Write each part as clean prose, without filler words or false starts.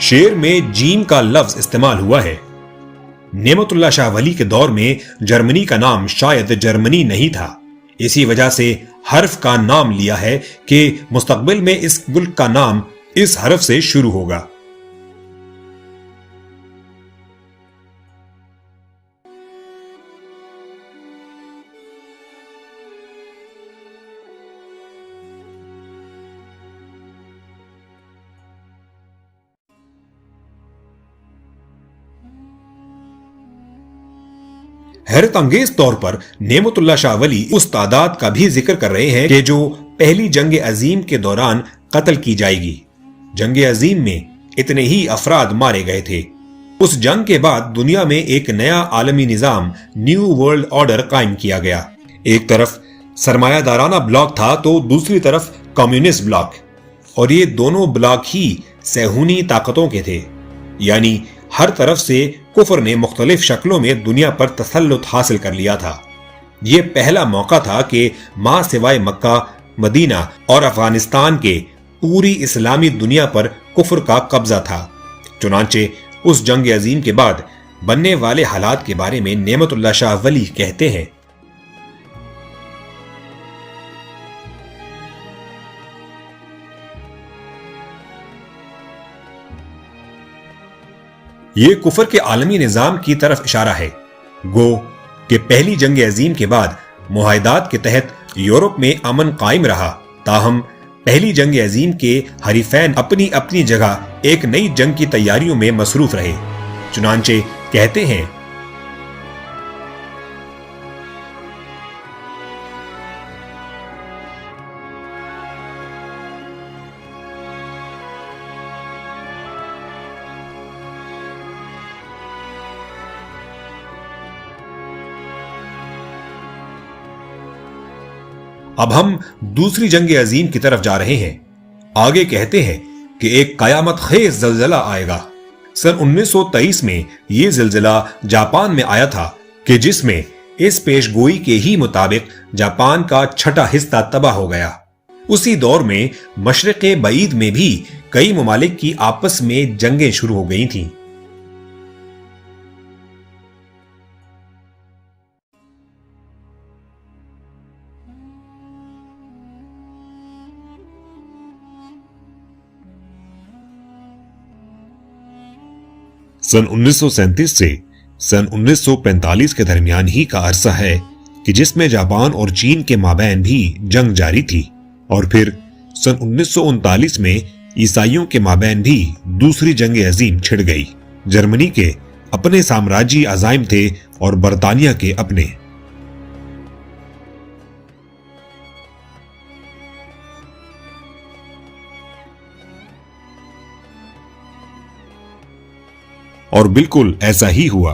شعر میں جیم کا لفظ استعمال ہوا ہے۔ نعمت اللہ شاہ ولی کے دور میں جرمنی کا نام شاید جرمنی نہیں تھا، اسی وجہ سے حرف کا نام لیا ہے کہ مستقبل میں اس ملک کا نام اس حرف سے شروع ہوگا۔ حیرت انگیز طور پر نعمت اللہ شاہ ولی اس تعداد کا بھی ذکر کر رہے ہیں کہ جو پہلی جنگ عظیم کے دوران قتل کی جائے گی۔ جنگ عظیم میں اتنے ہی افراد مارے گئے تھے۔ اس جنگ کے بعد دنیا میں ایک نیا عالمی نظام نیو ورلڈ آرڈر قائم کیا گیا۔ ایک طرف سرمایہ دارانہ بلاک تھا تو دوسری طرف کمیونسٹ بلاک، اور یہ دونوں بلاک ہی صہیونی طاقتوں کے تھے، یعنی ہر طرف سے کفر نے مختلف شکلوں میں دنیا پر تسلط حاصل کر لیا تھا۔ یہ پہلا موقع تھا کہ ماں سوائے مکہ، مدینہ اور افغانستان کے پوری اسلامی دنیا پر کفر کا قبضہ تھا۔ چنانچہ اس جنگ عظیم کے بعد بننے والے حالات کے بارے میں نعمت اللہ شاہ ولی کہتے ہیں، یہ کفر کے عالمی نظام کی طرف اشارہ ہے۔ گو کہ پہلی جنگ عظیم کے بعد معاہدات کے تحت یورپ میں امن قائم رہا، تاہم پہلی جنگ عظیم کے حریفین اپنی اپنی جگہ ایک نئی جنگ کی تیاریوں میں مصروف رہے۔ چنانچہ کہتے ہیں، اب ہم دوسری جنگ عظیم کی طرف جا رہے ہیں۔ آگے کہتے ہیں کہ ایک قیامت خیز زلزلہ آئے گا۔ سن 1923 میں یہ زلزلہ جاپان میں آیا تھا کہ جس میں اس پیش گوئی کے ہی مطابق جاپان کا چھٹا حصہ تباہ ہو گیا۔ اسی دور میں مشرق بعید میں بھی کئی ممالک کی آپس میں جنگیں شروع ہو گئی تھیں۔ سن 1937 سے سن 1945 کے درمیان ہی کا عرصہ ہے کہ جس میں جاپان اور چین کے مابین بھی جنگ جاری تھی، اور پھر سن 1939 میں عیسائیوں کے مابین بھی دوسری جنگ عظیم چھڑ گئی۔ جرمنی کے اپنے سامراجی عزائم تھے اور برطانیہ کے اپنے۔ اور بالکل ایسا ہی ہوا۔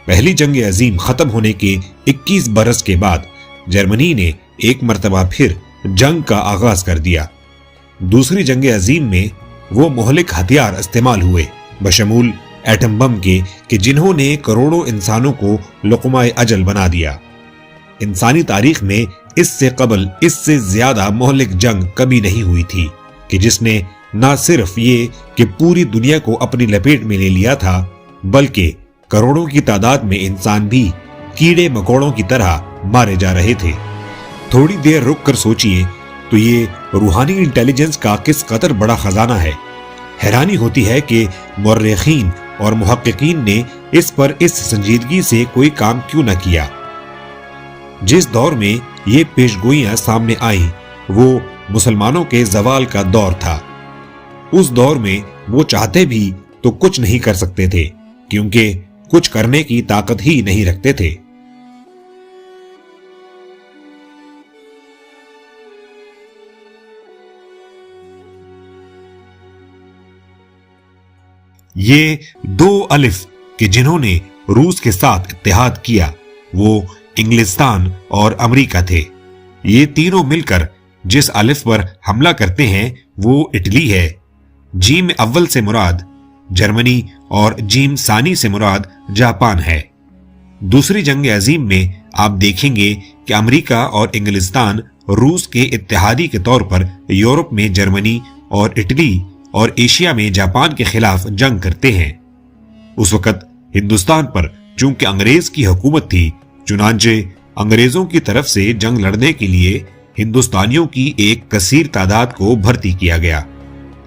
پہلی جنگ عظیم ختم ہونے کے 21 برس کے بعد جرمنی نے ایک مرتبہ پھر جنگ کا آغاز کر دیا۔ دوسری جنگ عظیم میں وہ مہلک ہتھیار استعمال ہوئے، بشمول ایٹم بم کے، کہ جنہوں نے کروڑوں انسانوں کو لقمہ اجل بنا دیا۔ انسانی تاریخ میں اس سے قبل اس سے زیادہ مہلک جنگ کبھی نہیں ہوئی تھی کہ جس نے نہ صرف یہ کہ پوری دنیا کو اپنی لپیٹ میں لے لیا تھا، بلکہ کروڑوں کی تعداد میں انسان بھی کیڑے مکوڑوں کی طرح مارے جا رہے تھے۔ تھوڑی دیر رک کر سوچئے تو یہ روحانی انٹیلیجنس کا کس قدر بڑا خزانہ ہے۔ حیرانی ہوتی ہے کہ مورخین اور محققین نے اس پر اس سنجیدگی سے کوئی کام کیوں نہ کیا۔ جس دور میں یہ پیشگوئیاں سامنے آئیں وہ مسلمانوں کے زوال کا دور تھا۔ اس دور میں وہ چاہتے بھی تو کچھ نہیں کر سکتے تھے، کیونکہ کچھ کرنے کی طاقت ہی نہیں رکھتے تھے۔ یہ دو الف کہ جنہوں نے روس کے ساتھ اتحاد کیا وہ انگلستان اور امریکہ تھے۔ یہ تینوں مل کر جس الف پر حملہ کرتے ہیں وہ اٹلی ہے۔ جیم اول سے مراد جرمنی اور جیم ثانی سے مراد جاپان ہے۔ دوسری جنگ عظیم میں آپ دیکھیں گے کہ امریکہ اور انگلستان روس کے اتحادی کے طور پر یورپ میں جرمنی اور اٹلی اور ایشیا میں جاپان کے خلاف جنگ کرتے ہیں۔ اس وقت ہندوستان پر چونکہ انگریز کی حکومت تھی، چنانچہ انگریزوں کی طرف سے جنگ لڑنے کے لیے ہندوستانیوں کی ایک کثیر تعداد کو بھرتی کیا گیا۔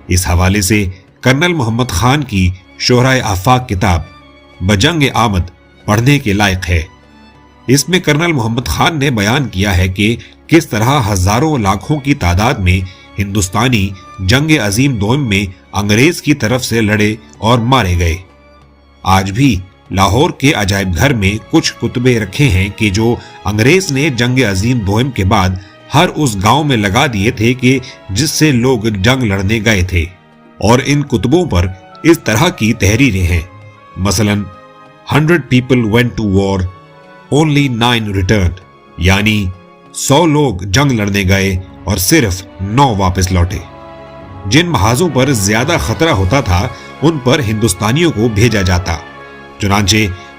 اس حوالے سے کرنل محمد خان کی شہرائے آفاق کتاب بجنگ آمد پڑھنے کے لائق ہے۔ اس میں کرنل محمد خان نے بیان کیا ہے کہ کس طرح ہزاروں لاکھوں کی تعداد میں ہندوستانی جنگ عظیم دوم میں انگریز کی طرف سے لڑے اور مارے گئے۔ آج بھی لاہور کے عجائب گھر میں کچھ کتبے رکھے ہیں کہ جو انگریز نے جنگ عظیم دوم کے بعد ہر اس گاؤں میں لگا دیے تھے کہ جس سے لوگ جنگ لڑنے گئے تھے، اور ان کتبوں پر اس طرح کی تحریریں ہیں، مثلا 100 people went to war, only 9 returned، یعنی 100 لوگ جنگ لڑنے گئے اور صرف 9 واپس لوٹے۔ جن محاذوں پر زیادہ خطرہ ہوتا تھا ان پر ہندوستانیوں کو بھیجا جاتا، چنانچہ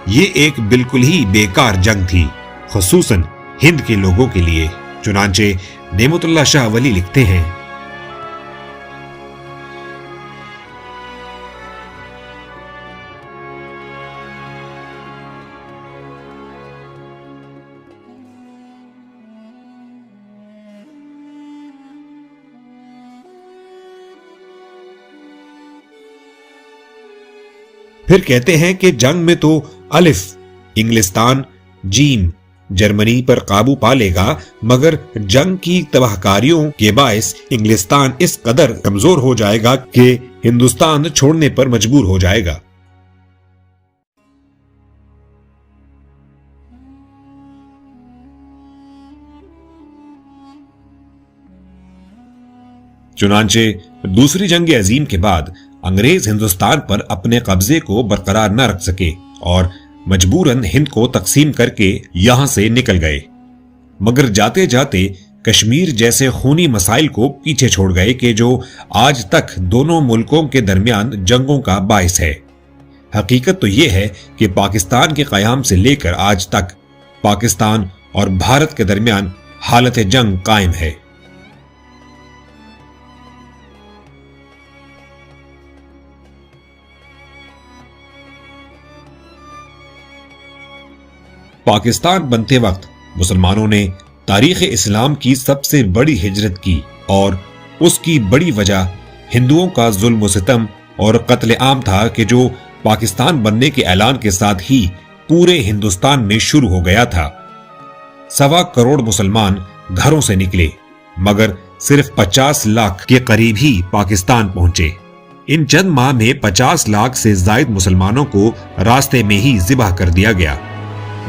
یہ ایک بالکل ہی بیکار جنگ تھی، خصوصاً ہند کے لوگوں کے لیے۔ چنانچہ نعمت اللہ شاہ ولی لکھتے ہیں، پھر کہتے ہیں کہ جنگ میں تو الف انگلستان، جیم جرمنی پر قابو پا لے گا، مگر جنگ کی تباہ کاریوں کے باعث انگلستان اس قدر کمزور ہو جائے گا کہ ہندوستان چھوڑنے پر مجبور ہو جائے گا۔ چنانچہ دوسری جنگ عظیم کے بعد انگریز ہندوستان پر اپنے قبضے کو برقرار نہ رکھ سکے اور مجبوراً ہند کو تقسیم کر کے یہاں سے نکل گئے، مگر جاتے جاتے کشمیر جیسے خونی مسائل کو پیچھے چھوڑ گئے کہ جو آج تک دونوں ملکوں کے درمیان جنگوں کا باعث ہے۔ حقیقت تو یہ ہے کہ پاکستان کے قیام سے لے کر آج تک پاکستان اور بھارت کے درمیان حالت جنگ قائم ہے۔ پاکستان بنتے وقت مسلمانوں نے تاریخ اسلام کی سب سے بڑی ہجرت کی، اور اس کی بڑی وجہ ہندوؤں کا ظلم و ستم اور قتل عام تھا کہ جو پاکستان بننے کے اعلان کے ساتھ ہی پورے ہندوستان میں شروع ہو گیا تھا۔ 1.25 کروڑ مسلمان گھروں سے نکلے، مگر صرف 50 لاکھ کے قریب ہی پاکستان پہنچے۔ ان چند ماہ میں 50 لاکھ سے زائد مسلمانوں کو راستے میں ہی ذبح کر دیا گیا۔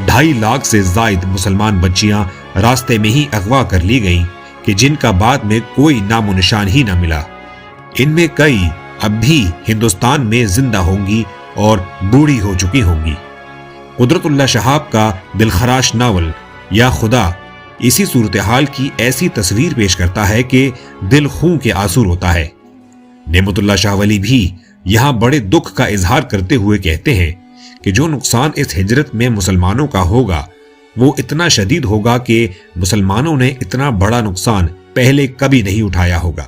2.5 لاکھ سے زائد مسلمان بچیاں راستے میں ہی اغوا کر لی گئیں کہ جن کا بعد میں کوئی نام و نشان ہی نہ ملا۔ ان میں کئی اب بھی ہندوستان میں زندہ ہوں گی اور بوڑھی ہو چکی ہوں گی۔ قدرت اللہ شہاب کا دلخراش ناول یا خدا اسی صورتحال کی ایسی تصویر پیش کرتا ہے کہ دل خون کے آنسو ہوتا ہے۔ نعمت اللہ شاہ ولی بھی یہاں بڑے دکھ کا اظہار کرتے ہوئے کہتے ہیں کہ جو نقصان اس ہجرت میں مسلمانوں کا ہوگا وہ اتنا شدید ہوگا کہ مسلمانوں نے اتنا بڑا نقصان پہلے کبھی نہیں اٹھایا ہوگا۔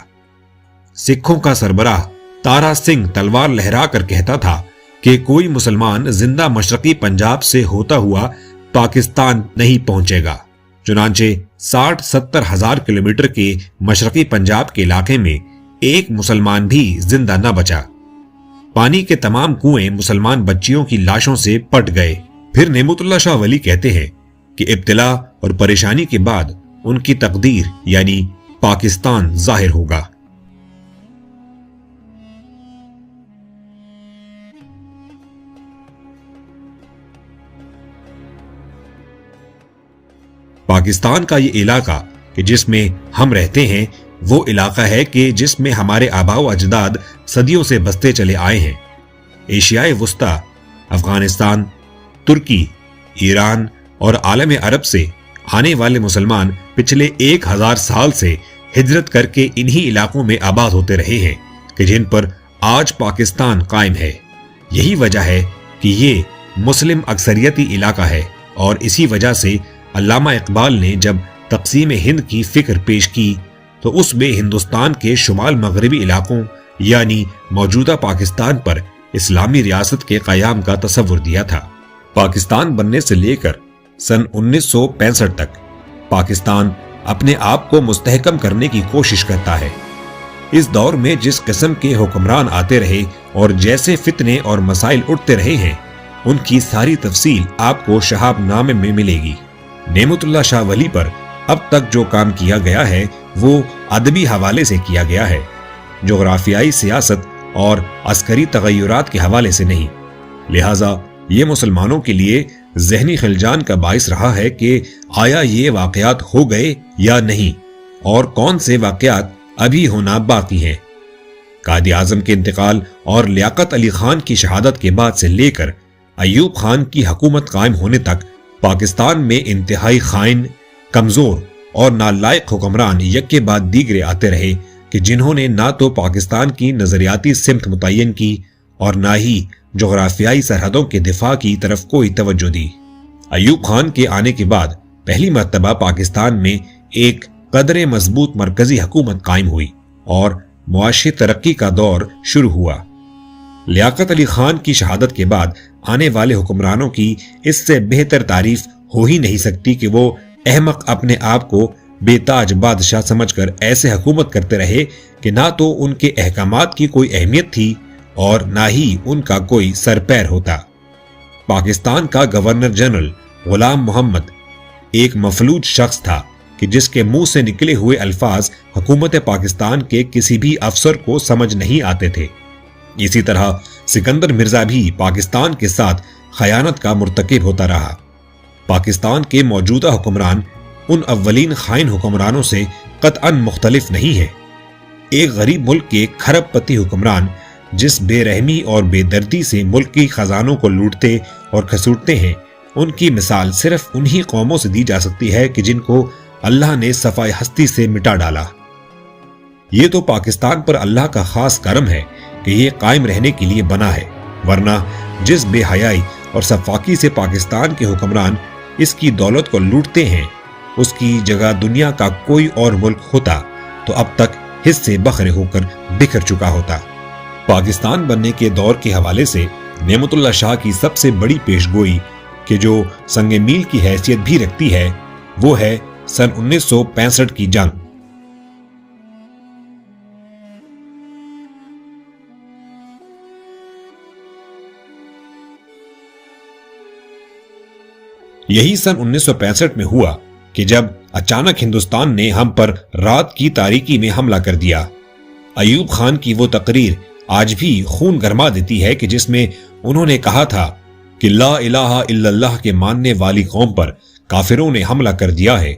سکھوں کا سربراہ تارا سنگھ تلوار لہرا کر کہتا تھا کہ کوئی مسلمان زندہ مشرقی پنجاب سے ہوتا ہوا پاکستان نہیں پہنچے گا۔ چنانچہ 60-70 ہزار کلومیٹر کے مشرقی پنجاب کے علاقے میں ایک مسلمان بھی زندہ نہ بچا۔ پانی کے تمام کنویں مسلمان بچیوں کی لاشوں سے پٹ گئے۔ پھر نعمت اللہ شاہ ولی کہتے ہیں کہ ابتلا اور پریشانی کے بعد ان کی تقدیر یعنی پاکستان ظاہر ہوگا۔ پاکستان کا یہ علاقہ کہ جس میں ہم رہتے ہیں وہ علاقہ ہے کہ جس میں ہمارے آباء و اجداد صدیوں سے بستے چلے آئے ہیں۔ ایشیائے وسطی، افغانستان، ترکی، ایران اور عالم عرب سے آنے والے مسلمان پچھلے 1000 سال سے ہجرت کر کے انہی علاقوں میں آباد ہوتے رہے ہیں کہ جن پر آج پاکستان قائم ہے۔ یہی وجہ ہے کہ یہ مسلم اکثریتی علاقہ ہے، اور اسی وجہ سے علامہ اقبال نے جب تقسیم ہند کی فکر پیش کی تو اس میں ہندوستان کے شمال مغربی علاقوں یعنی موجودہ پاکستان پر اسلامی ریاست کے قیام کا تصور دیا تھا۔ پاکستان بننے سے لے کر سن 1965 تک پاکستان اپنے آپ کو مستحکم کرنے کی کوشش کرتا ہے۔ اس دور میں جس قسم کے حکمران آتے رہے اور جیسے فتنے اور مسائل اٹھتے رہے ہیں، ان کی ساری تفصیل آپ کو شہاب نامے میں ملے گی۔ نعمت اللہ شاہ ولی پر اب تک جو کام کیا گیا ہے وہ ادبی حوالے سے کیا گیا ہے، جغرافیائی سیاست اور عسکری تغیرات کے حوالے سے نہیں۔ لہٰذا یہ مسلمانوں کے لیے ذہنی خلجان کا باعث رہا ہے کہ آیا یہ واقعات ہو گئے یا نہیں، اور کون سے واقعات ابھی ہونا باقی ہیں۔ قائد اعظم کے انتقال اور لیاقت علی خان کی شہادت کے بعد سے لے کر ایوب خان کی حکومت قائم ہونے تک پاکستان میں انتہائی خائن، کمزور اور نالائق حکمران یک کے بعد دیگرے آتے رہے کہ جنہوں نے نہ تو پاکستان کی نظریاتی سمت متعین کی اور نہ ہی جغرافیائی سرحدوں کے دفاع کی طرف کوئی توجہ دی۔ ایوب خان کے آنے کے بعد پہلی مرتبہ پاکستان میں ایک قدرے مضبوط مرکزی حکومت قائم ہوئی اور معاشی ترقی کا دور شروع ہوا۔ لیاقت علی خان کی شہادت کے بعد آنے والے حکمرانوں کی اس سے بہتر تعریف ہو ہی نہیں سکتی کہ وہ احمق اپنے آپ کو بے تاج بادشاہ سمجھ کر ایسے حکومت کرتے رہے کہ نہ تو ان کے احکامات کی کوئی اہمیت تھی اور نہ ہی ان کا کوئی سر پیر ہوتا۔ پاکستان کا گورنر جنرل غلام محمد ایک مفلوج شخص تھا کہ جس کے منہ سے نکلے ہوئے الفاظ حکومت پاکستان کے کسی بھی افسر کو سمجھ نہیں آتے تھے۔ اسی طرح سکندر مرزا بھی پاکستان کے ساتھ خیانت کا مرتکب ہوتا رہا۔ پاکستان کے موجودہ حکمران ان اولین خائن حکمرانوں سے قطعاً مختلف نہیں ہیں۔ ایک غریب ملک کے کھرب پتی حکمران جس بے رحمی اور بے دردی سے ملک کی خزانوں کو لوٹتے اور کھسوٹتے ہیں، ان کی مثال صرف انہی قوموں سے دی جا سکتی ہے کہ جن کو اللہ نے صفائے ہستی سے مٹا ڈالا۔ یہ تو پاکستان پر اللہ کا خاص کرم ہے کہ یہ قائم رہنے کے لیے بنا ہے، ورنہ جس بے حیائی اور صفاقی سے پاکستان کے حکمران اس کی دولت کو لوٹتے ہیں، اس کی جگہ دنیا کا کوئی اور ملک ہوتا تو اب تک حصے بکھرے ہو کر بکھر چکا ہوتا۔ پاکستان بننے کے دور کے حوالے سے نعمت اللہ شاہ کی سب سے بڑی پیش گوئی کہ جو سنگ میل کی حیثیت بھی رکھتی ہے وہ ہے سن 1965 کی جنگ۔ یہی سن 1965 میں ہوا کہ جب اچانک ہندوستان نے ہم پر رات کی تاریکی میں حملہ کر دیا۔ ایوب خان کی وہ تقریر آج بھی خون گرما دیتی ہے کہ جس میں انہوں نے کہا تھا کہ لا الہ الا اللہ کے ماننے والی قوم پر کافروں نے حملہ کر دیا ہے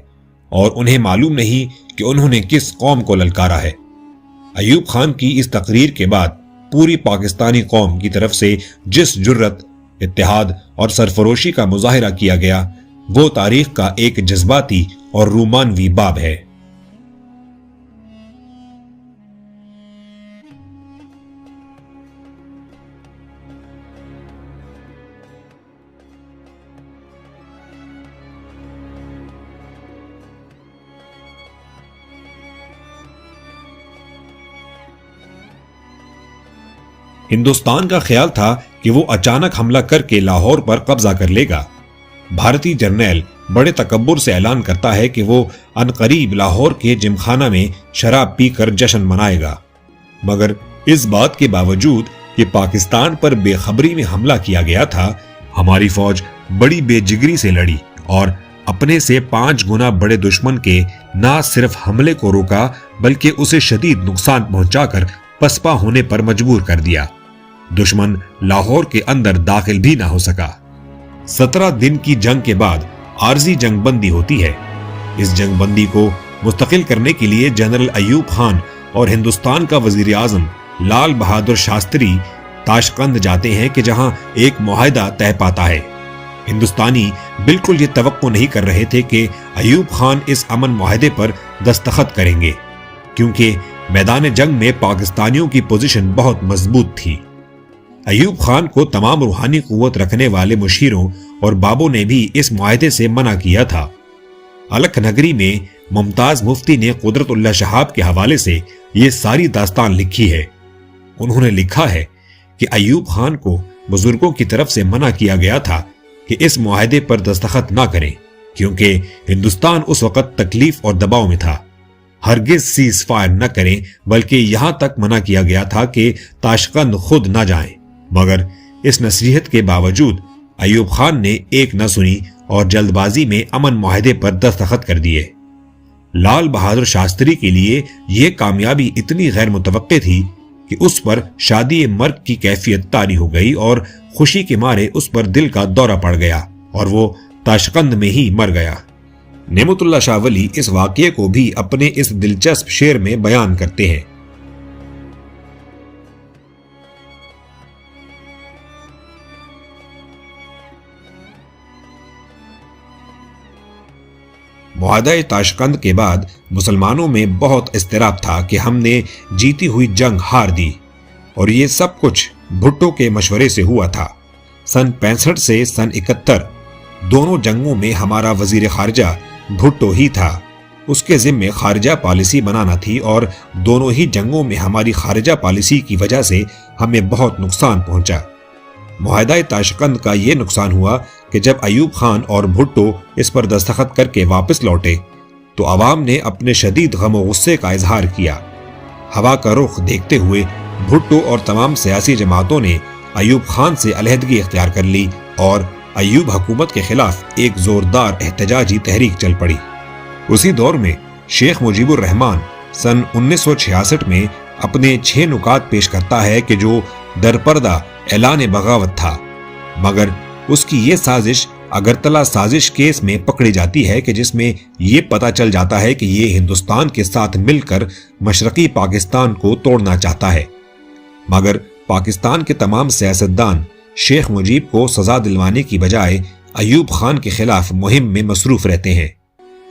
اور انہیں معلوم نہیں کہ انہوں نے کس قوم کو للکارا ہے۔ ایوب خان کی اس تقریر کے بعد پوری پاکستانی قوم کی طرف سے جس جرت، اتحاد اور سرفروشی کا مظاہرہ کیا گیا وہ تاریخ کا ایک جذباتی اور رومانوی باب ہے۔ ہندوستان کا خیال تھا کہ وہ اچانک حملہ کر کے لاہور پر قبضہ کر لے گا۔ بھارتی جرنیل بڑے تکبر سے اعلان کرتا ہے کہ وہ عنقریب لاہور کے جم خانہ میں شراب پی کر جشن منائے گا، مگر اس بات کے باوجود کہ پاکستان پر بے خبری میں حملہ کیا گیا تھا، ہماری فوج بڑی بے جگری سے لڑی اور اپنے سے 5 گنا بڑے دشمن کے نہ صرف حملے کو روکا بلکہ اسے شدید نقصان پہنچا کر پسپا ہونے پر مجبور کر دیا۔ دشمن لاہور کے اندر داخل بھی نہ ہو سکا۔ 17 دن کی جنگ کے بعد عارضی جنگ بندی ہوتی ہے۔ اس جنگ بندی کو مستقل کرنے کے لیے جنرل ایوب خان اور ہندوستان کا وزیر اعظم لال بہادر شاستری تاشقند جاتے ہیں کہ جہاں ایک معاہدہ طے پاتا ہے۔ ہندوستانی بالکل یہ توقع نہیں کر رہے تھے کہ ایوب خان اس امن معاہدے پر دستخط کریں گے، کیونکہ میدان جنگ میں پاکستانیوں کی پوزیشن بہت مضبوط تھی۔ ایوب خان کو تمام روحانی قوت رکھنے والے مشیروں اور بابوں نے بھی اس معاہدے سے منع کیا تھا۔ الک نگری میں ممتاز مفتی نے قدرت اللہ شہاب کے حوالے سے یہ ساری داستان لکھی ہے۔ انہوں نے لکھا ہے کہ ایوب خان کو بزرگوں کی طرف سے منع کیا گیا تھا کہ اس معاہدے پر دستخط نہ کریں، کیونکہ ہندوستان اس وقت تکلیف اور دباؤ میں تھا۔ ہرگز سیز فائر نہ کریں، بلکہ یہاں تک منع کیا گیا تھا کہ تاشقند خود نہ جائیں۔ مگر اس نصیحت کے باوجود ایوب خان نے ایک نہ سنی اور جلد بازی میں امن معاہدے پر دستخط کر دیے۔ لال بہادر شاستری کے لیے یہ کامیابی اتنی غیر متوقع تھی کہ اس پر شادی مرگ کی کیفیت طاری ہو گئی اور خوشی کے مارے اس پر دل کا دورہ پڑ گیا اور وہ تاشقند میں ہی مر گیا۔ نعمت اللہ شاہ ولی اس واقعے کو بھی اپنے اس دلچسپ شعر میں بیان کرتے ہیں۔ معاہدہ تاشقند کے بعد مسلمانوں میں بہت اضطراب تھا کہ ہم نے جیتی ہوئی جنگ ہار دی، اور یہ سب کچھ بھٹو کے مشورے سے ہوا تھا۔ سن 65 سے سن 71 دونوں جنگوں میں ہمارا وزیر خارجہ بھٹو ہی تھا۔ اس کے ذمے خارجہ پالیسی بنانا تھی، اور دونوں ہی جنگوں میں ہماری خارجہ پالیسی کی وجہ سے ہمیں بہت نقصان پہنچا۔ معاہدہ تاشقند کا یہ نقصان ہوا کہ جب ایوب خان اور بھٹو اس پر دستخط کر کے واپس لوٹے تو عوام نے اپنے شدید غم و غصے کا اظہار کیا۔ ہوا کا رخ دیکھتے ہوئے بھٹو اور تمام سیاسی جماعتوں نے ایوب خان سے علیحدگی اختیار کر لی اور ایوب حکومت کے خلاف ایک زوردار احتجاجی تحریک چل پڑی۔ اسی دور میں شیخ مجیب الرحمان سن 1966 میں اپنے 6 نکات پیش کرتا ہے کہ جو درپردہ اعلان بغاوت تھا، مگر اس کی یہ سازش اگرتلہ سازش کیس میں پکڑی جاتی ہے کہ جس میں یہ پتہ چل جاتا ہے کہ یہ ہندوستان کے ساتھ مل کر مشرقی پاکستان کو توڑنا چاہتا ہے، مگر پاکستان کے تمام سیاستدان شیخ مجیب کو سزا دلوانے کی بجائے ایوب خان کے خلاف مہم میں مصروف رہتے ہیں،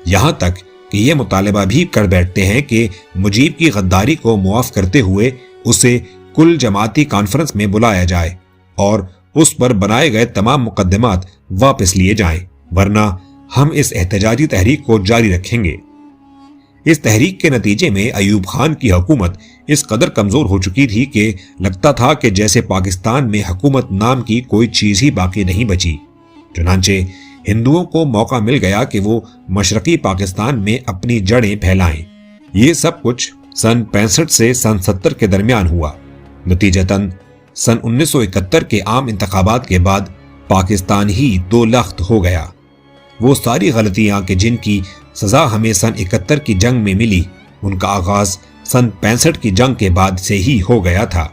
یہاں تک کہ یہ مطالبہ بھی کر بیٹھتے ہیں کہ مجیب کی غداری کو معاف کرتے ہوئے اسے کل جماعتی کانفرنس میں بلایا جائے اور اس پر بنائے گئے تمام مقدمات واپس لیے جائیں، ورنہ ہم اس احتجاجی تحریک کو جاری رکھیں گے۔ اس تحریک کے نتیجے میں ایوب خان کی حکومت اس قدر کمزور ہو چکی تھی کہ لگتا تھا کہ جیسے پاکستان میں حکومت نام کی کوئی چیز ہی باقی نہیں بچی۔ چنانچہ ہندوؤں کو موقع مل گیا کہ وہ مشرقی پاکستان میں اپنی جڑیں پھیلائیں۔ یہ سب کچھ سن 65 سے سن 70 کے درمیان ہوا۔ نتیجتاً سن 1971 کے عام انتخابات کے بعد پاکستان ہی دو لخت ہو گیا۔ وہ ساری غلطیاں کہ جن کی سزا ہمیں سن 71 کی جنگ میں ملی، ان کا آغاز سن 65 کی جنگ کے بعد سے ہی ہو گیا تھا۔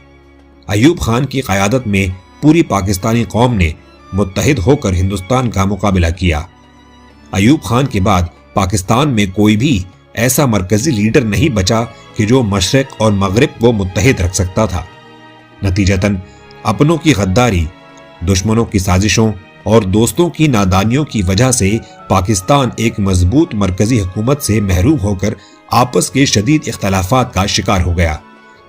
ایوب خان کی قیادت میں پوری پاکستانی قوم نے متحد ہو کر ہندوستان کا مقابلہ کیا۔ ایوب خان کے بعد پاکستان میں کوئی بھی ایسا مرکزی لیڈر نہیں بچا کہ جو مشرق اور مغرب کو متحد رکھ سکتا تھا۔ نتیجتاً اپنوں کی غداری، دشمنوں کی سازشوں اور دوستوں کی نادانیوں کی وجہ سے پاکستان ایک مضبوط مرکزی حکومت سے محروم ہو کر آپس کے شدید اختلافات کا شکار ہو گیا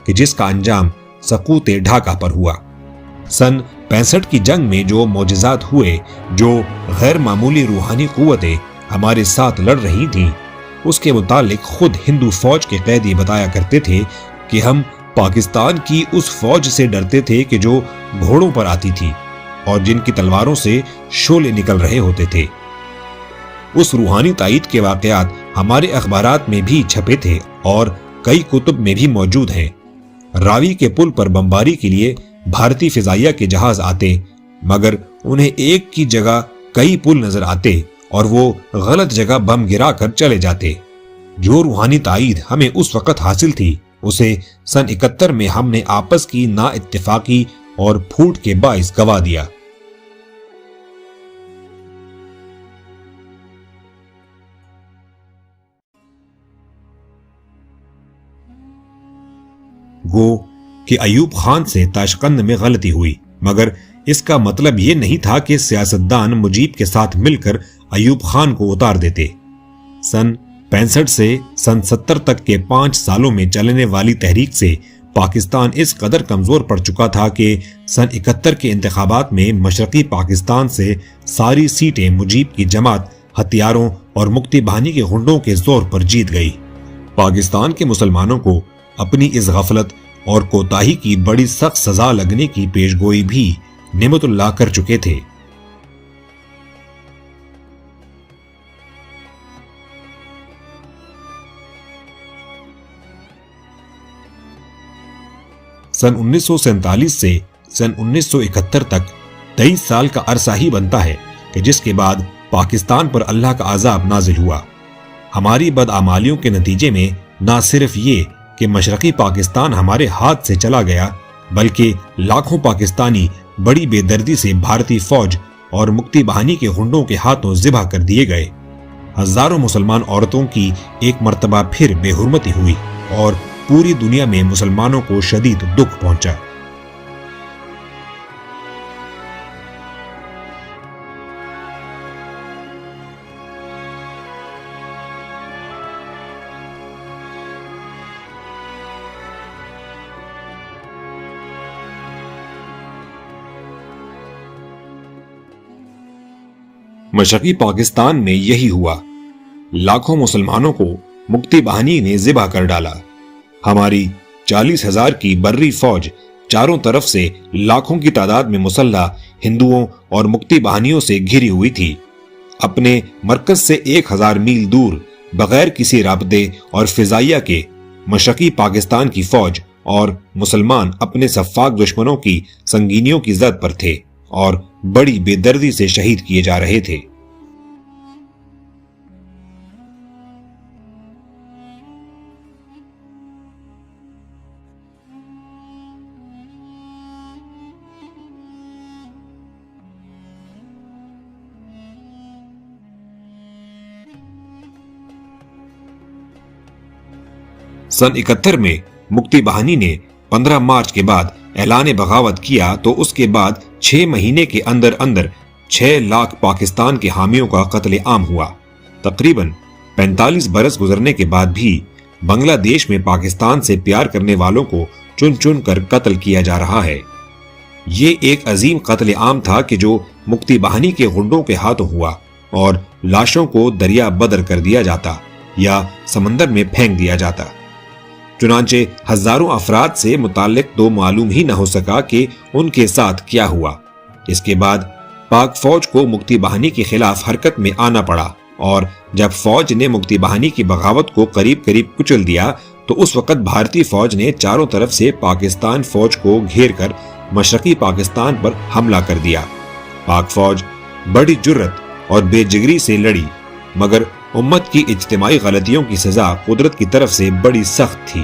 کہ جس کا انجام سقوط ڈھاکہ پر ہوا۔ سن 65 کی جنگ میں جو معجزات ہوئے، جو غیر معمولی روحانی قوتیں ہمارے ساتھ لڑ رہی تھیں، اس کے متعلق خود ہندو فوج کے قیدی بتایا کرتے تھے کہ ہم پاکستان کی اس فوج سے ڈرتے تھے کہ جو گھوڑوں پر آتی تھی اور جن کی تلواروں سے شعلے نکل رہے ہوتے تھے۔ اس روحانی تائید کے واقعات ہمارے اخبارات میں بھی چھپے تھے اور کئی کتب میں بھی موجود ہیں۔ راوی کے پل پر بمباری کے لیے بھارتی فضائیہ کے جہاز آتے، مگر انہیں ایک کی جگہ کئی پل نظر آتے اور وہ غلط جگہ بم گرا کر چلے جاتے۔ جو روحانی تائید ہمیں اس وقت حاصل تھی، اسے سن 71 میں ہم نے آپس کی نا اتفاقی اور پھوٹ کے باعث گوا دیا۔ گو کہ ایوب خان سے تاشقند میں غلطی ہوئی، مگر اس کا مطلب یہ نہیں تھا کہ سیاستدان مجیب کے ساتھ مل کر ایوب خان کو اتار دیتے۔ سن 65 سے سن 70 تک کے 5 سالوں میں چلنے والی تحریک سے پاکستان اس قدر کمزور پڑ چکا تھا کہ سن 71 کے انتخابات میں مشرقی پاکستان سے ساری سیٹیں مجیب کی جماعت ہتھیاروں اور مکتی بہانی کے غنڈوں کے زور پر جیت گئی۔ پاکستان کے مسلمانوں کو اپنی اس غفلت اور کوتاہی کی بڑی سخت سزا لگنے کی پیشگوئی بھی نعمت اللہ کر چکے تھے۔ سن 1947 سے سن 1971 تک 23 سال کا عرصہ ہی بنتا ہے کہ جس کے بعد پاکستان پر اللہ کا عذاب نازل ہوا۔ ہماری بدعمالیوں کے نتیجے میں نہ صرف یہ کہ مشرقی پاکستان ہمارے ہاتھ سے چلا گیا، بلکہ لاکھوں پاکستانی بڑی بے دردی سے بھارتی فوج اور مکتی باہنی کے غنڈوں کے ہاتھوں ذبح کر دیے گئے۔ ہزاروں مسلمان عورتوں کی ایک مرتبہ پھر بے حرمتی ہوئی اور پوری دنیا میں مسلمانوں کو شدید دکھ پہنچا۔ مشرقی پاکستان میں یہی ہوا۔ لاکھوں مسلمانوں کو مکتی باہنی نے ذبح کر ڈالا۔ ہماری 40,000 کی بری فوج چاروں طرف سے لاکھوں کی تعداد میں مسلح ہندوؤں اور مکتی باہنیوں سے گھری ہوئی تھی۔ اپنے مرکز سے 1000 میل دور بغیر کسی رابطے اور فضائیہ کے مشرقی پاکستان کی فوج اور مسلمان اپنے سفاک دشمنوں کی سنگینیوں کی زد پر تھے اور بڑی بے دردی سے شہید کیے جا رہے تھے۔ سن 71 میں مکتی باہنی نے 15 مارچ کے بعد اعلان بغاوت کیا تو اس کے بعد 6 مہینے کے اندر اندر 6 لاکھ پاکستان کے حامیوں کا قتل عام ہوا۔ تقریباً 45 برس گزرنے کے بعد بھی بنگلہ دیش میں پاکستان سے پیار کرنے والوں کو چن چن کر قتل کیا جا رہا ہے۔ یہ ایک عظیم قتل عام تھا کہ جو مکتی باہنی کے غنڈوں کے ہاتھوں ہوا اور لاشوں کو دریا بدر کر دیا جاتا یا سمندر میں پھینک دیا جاتا۔ چنانچہ ہزاروں افراد سے متعلق تو معلوم ہی نہ ہو سکا کہ ان کے ساتھ کیا ہوا۔ اس کے بعد پاک فوج کو مکتی باہنی کے خلاف حرکت میں آنا پڑا اور جب فوج نے مکتی باہنی کی بغاوت کو قریب قریب کچل دیا تو اس وقت بھارتی فوج نے چاروں طرف سے پاکستان فوج کو گھیر کر مشرقی پاکستان پر حملہ کر دیا۔ پاک فوج بڑی جرت اور بے جگری سے لڑی، مگر امت کی اجتماعی غلطیوں کی سزا قدرت کی طرف سے بڑی سخت تھی۔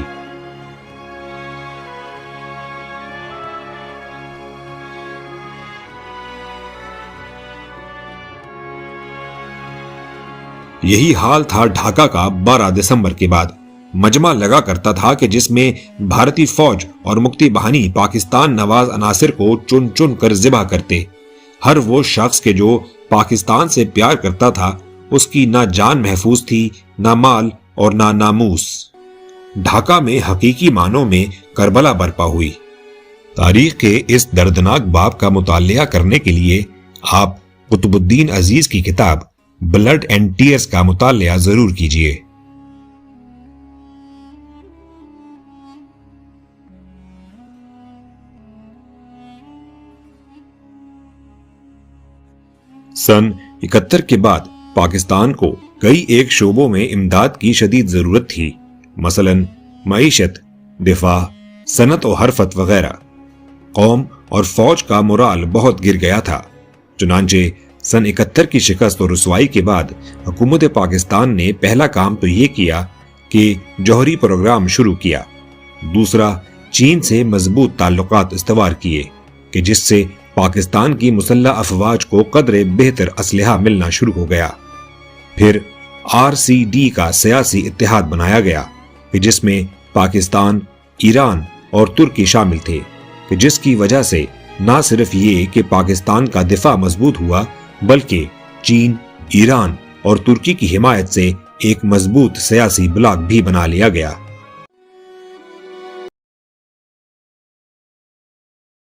یہی حال تھا ڈھاکہ کا 12 دسمبر کے بعد۔ مجمع لگا کرتا تھا کہ جس میں بھارتی فوج اور مکتی باہنی پاکستان نواز عناصر کو چن چن کر ذبح کرتے۔ ہر وہ شخص کے جو پاکستان سے پیار کرتا تھا اس کی نہ جان محفوظ تھی، نہ مال اور نہ ناموس۔ ڈھاکہ میں حقیقی معنوں میں کربلا برپا ہوئی۔ تاریخ کے اس دردناک باب کا مطالعہ کرنے کے لیے آپ قطب الدین عزیز کی کتاب بلڈ اینڈ ٹیئرز کا مطالعہ ضرور کیجیے۔ سن 71 کے بعد پاکستان کو کئی ایک شعبوں میں امداد کی شدید ضرورت تھی، مثلا معیشت، دفاع، صنعت و حرفت وغیرہ۔ قوم اور فوج کا مورال بہت گر گیا تھا۔ چنانچہ سن 71 کی شکست اور رسوائی کے بعد حکومت پاکستان نے پہلا کام تو یہ کیا کہ جوہری پروگرام شروع کیا، دوسرا چین سے مضبوط تعلقات استوار کیے کہ جس سے پاکستان کی مسلح افواج کو قدرے بہتر اسلحہ ملنا شروع ہو گیا۔ پھر RCD کا سیاسی اتحاد بنایا گیا کہ جس میں پاکستان، ایران اور ترکی شامل تھے کہ جس کی وجہ سے نہ صرف یہ کہ پاکستان کا دفاع مضبوط ہوا بلکہ چین، ایران اور ترکی کی حمایت سے ایک مضبوط سیاسی بلاک بھی بنا لیا گیا۔